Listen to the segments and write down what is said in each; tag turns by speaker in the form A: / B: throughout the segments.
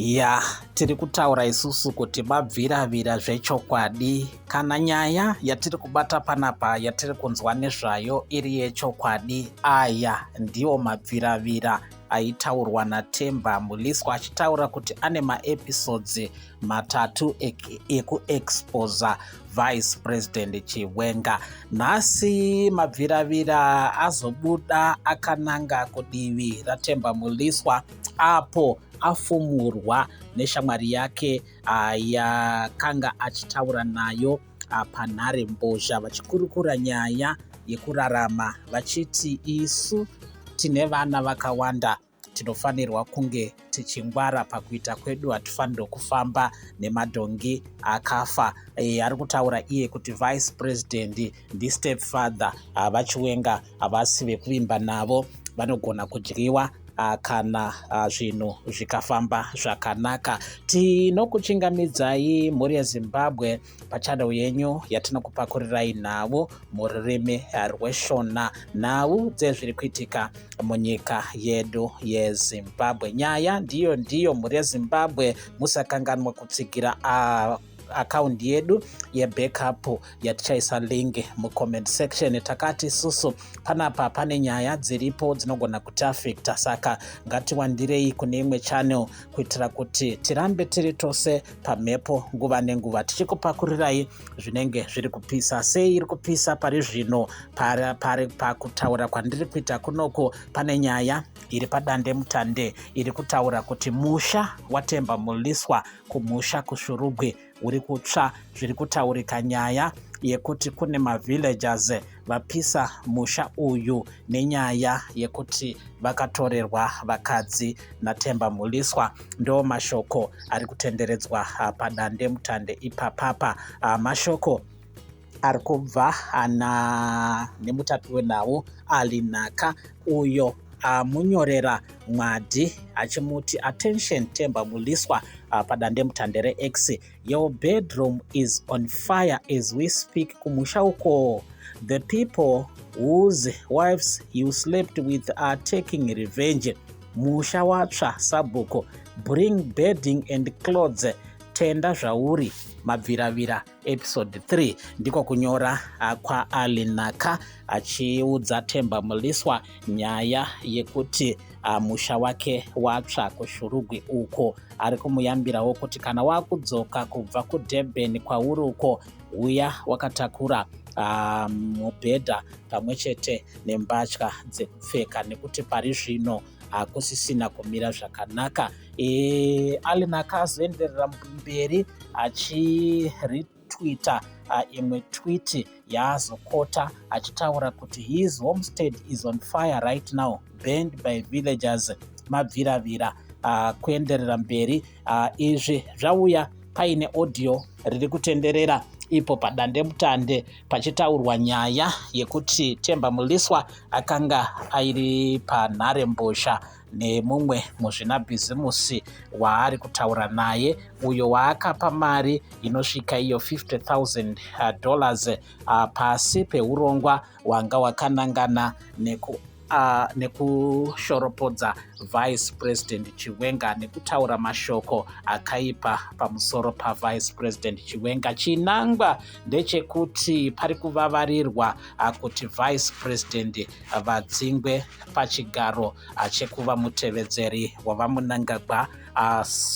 A: Ya, tiri kutaura isusu kuti mabviravira zvechokwadi. Kana nyaya yatiri kubata panapa yatiri kunzwa nezvayo iri yechokwadi, aya ndiwo mabviravira aitaurwa naTemba Muliswa achitaura kuti ane maepisodes 3 ekuexposa Vice President Chiwenga. Nhasi mabviravira azobuda akananga kudivi raTemba Muliswa apo afumurwa neshamwari yake yakanga achitaura nayo panhare mbozha vachikurukura nyaya yekurarama vachiti isu tine vana vakawanda tinofanirwa kunge tichingwara pakuita kwedu, hatifanirwa kufamba nemadhongi akafa. Ari kutaura iye kuti Vice President ndistepfather vaChiwenga, havasi vekuvimba navo, vanogona kudyiwa kana zvinhu zvikafamba zvakanaka. Tinokuchingamidzai mhuri yeZimbabwe pachannel yenyu yatinokupakurirai nhau mururimi rweshona, nhau dzezviri kuitika munyika yedu yeZimbabwe. Nyaya ndiyo mhuri yeZimbabwe, musakanganwa kutsigira akaundi yedu yebackup yatichaisa link mucomment section. Takati isusu panapa pane nyaya dziripo dzinogona kutiafecta, saka ngatiwandirei kune imwe channel kuitira kuti tirambe tiri tose pamhepo nguva nenguva tichikupakurirai zvinenge zviri kupisa. Sei iri kupisa pari zvino? Pakutaura kwandiri kuita kunoku pane nyaya iri padande mutande iri kutaura kuti musha waTemba Muliswa kumusha kuShurugwi uri kutsva. Zviri kutaurika nyaya yekuti kune mavillagers vapisa musha uyu nenyaya yekuti vakatorerwa vakadzi naTemba Muliswa. Ndo mashoko ari kutenderedzwa padande mutande ipapapa. Mashoko ari kubva nemutapi wenhau Alinaka, uyo amunyorera Mwadi achimuti attention Temba Muliswa padande mutande reX, your bedroom is on fire as we speak. Kumusha uko, the people whose wives you slept with are taking revenge. Musha watsva sabhuku, bring bedding and clothes, tenda zvauri. Mabviravira episode 3 ndiko kunyora kwaAlinaka achiudza Temba Muliswa nyaya yekuti musha wake watsva kuShurugwi uko. Ari kumuyambirawo kuti kana wakudzoka kubva kuDurban kwauri uko, uya wakatakura mubhedha pamwe chete nembatya dzekupfeka, nekuti pari zvino hakusisina kumira zvakanaka. Alinaka azoenderera mberi achiretweeta imwe tweet yaazokota achitaura kuti his homestead is on fire right now, burned by villagers. Mabviravira kuenderera mberi. Izvi zvauya paine audio riri kutenderera ipo padande mutande pachitaurwa nyaya yekuti Temba Muliswa akanga airi panhare mbozha nemumwe muzvinabhizimusi waari kutaura naye, uyo waakapa mari inosvika iyo $50,000 pasi peurongwa hwanga hwakanangana nekushoropodza Vice President Chiwenga nekutaura mashoko akaipa pamusoro paVice President Chiwenga. Chinangwa ndechekuti pari kuvavarirwa kuti Vice President vadzingwe pachigaro chekuva mutevedzeri wavamunangagwa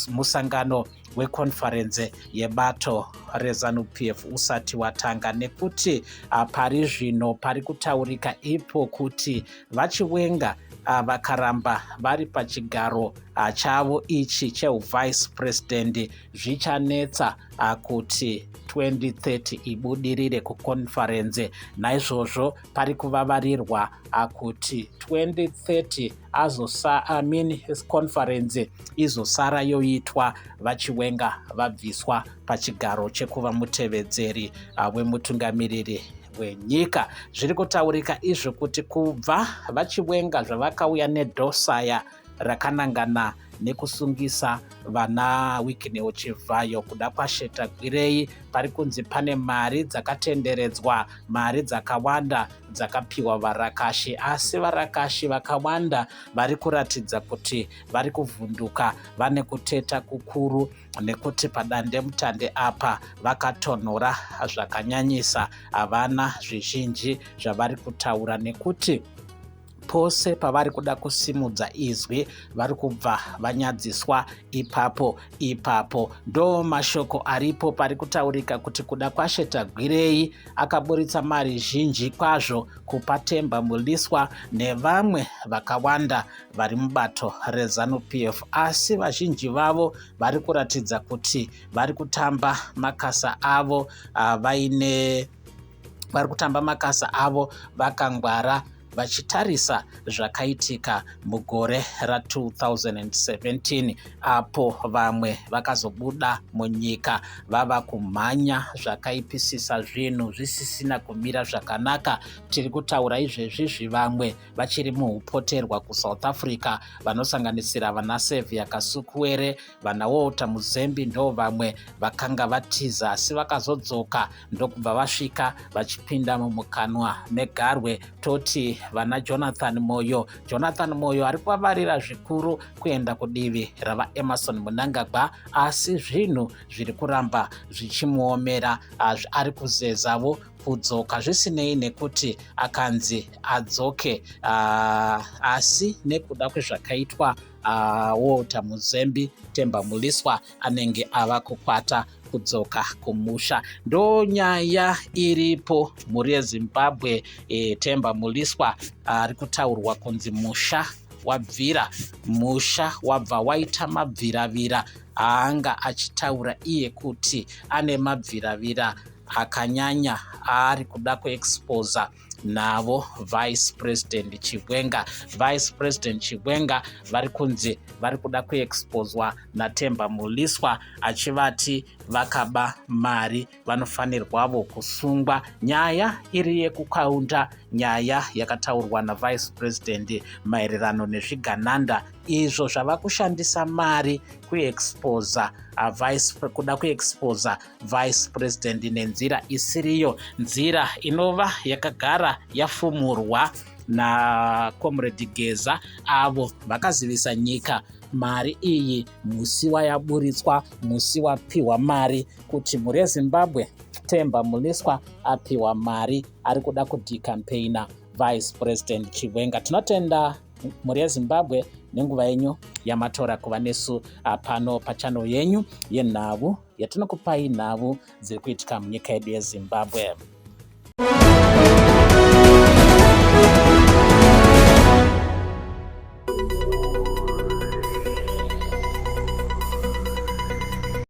A: musangano wekonferense yebato reZANU-PF usati watanga, nekuti pari zvino pari kutaurika ipo kuti vaChiwenga vakaramba vari pachigaro chavo ichi chevice president zvichanetsa kuti 2030 ibudirire kukonferense. Naizvozvo pari kuvavarirwa kuti 2030 konferense izosara yoitwa vaChiwenga vabviswa pachigaro chekuva mutevedzeri wemutungamiriri wenyika. Zviri kutaurika izvo kuti kubva vaChiwenga zvavakauya nedhosaya rakanangana nekusungisa vana wiki neuchivhayo kuda kwashetagwirei pari kunzi pane mari dzakatenderedzwa, mari dzakawanda dzakapiwa varakashi, asi varakashi vakawanda vari kuratidza kuti vari kuvhunduka, vane kuteta kukuru nekuti padandemutande apa vakatonhora zvakanyanyisa, havana zvizhinji zvavari kutaura nekuti pose pavari kuda kusimudza izwi vari kubva vanyadziswa ipapo. Ndo mashoko aripo pari kutaurika kuti kuda kwashetagwirei akaburitsa mari zhinji kwazvo kupa Themba Muliswa nevamwe vakawanda vari mubato reZANU-PF, asi vazhinji vavo vari kuratidza kuti vari kutamba makasa avo vakangwara vachitarisa zvakaitika mugore ra2017 apo vamwe vakazobuda munyika vava kumhanya zvakaipisisa, zvinhu zvisisina kumira zvakanaka. Tiri kutaura izvezvizvi vamwe vachiri muupoterwa kuSouth Africa vanosanganisira vana Sevia Kasukuwere, vana Walter Muzembi, ndo vamwe vakanga vatiza asi vakazodzoka ndokubva vasvika vachipinda mumukanwa megarwe. Toti vana Jonathan Moyo ari kuvavarira zvikuru kuenda kudivi rava Emmerson Mnangagwa, asi zvinhu zviri kuramba zvichimuomera, ari kuzezavo kudzoka zvisinei nekuti akanzi adzoke, asi nekuda kwezvakaitwa Walter Muzembi, Themba Muliswa anenge ava kukwata kudzoka kumusha. Ndo nyaya iripo mhuri yeZimbabwe. Themba Muliswa ari kutaurwa kunzi musha wabva waita mabviravira aanga achitaura iye kuti ane mabviravira akanyanya ari kuda kuexposa navo Vice President Chigwenga vari kunzi vari kuda kuexposwa naThemba Muliswa, achivati vakaba mari vanofanirwavo kusungwa. Nyaya iri yekukaunda, nyaya yakataurwa naVice President maererano nezvigananda izvo zvava kushandisa mari kuda kuexposa Vice President nenzira isiriyo, nzira inova yakagara yafumurwa naComrade Geza, avo vakazivisa nyika mari iyi musi wayaburitswa, musi wapiwa mari kuti mhuri yeZimbabwe Themba Muliswa apiwa mari ari kuda kudhikampeyina Vice President Chigwenga. Tinotenda mhuri yeZimbabwe nenguva yenyu yamatora kuva nesu pano pachannel yenyu yenhau yatinokupai nhau dziri kuitika munyika yedu yeZimbabwe.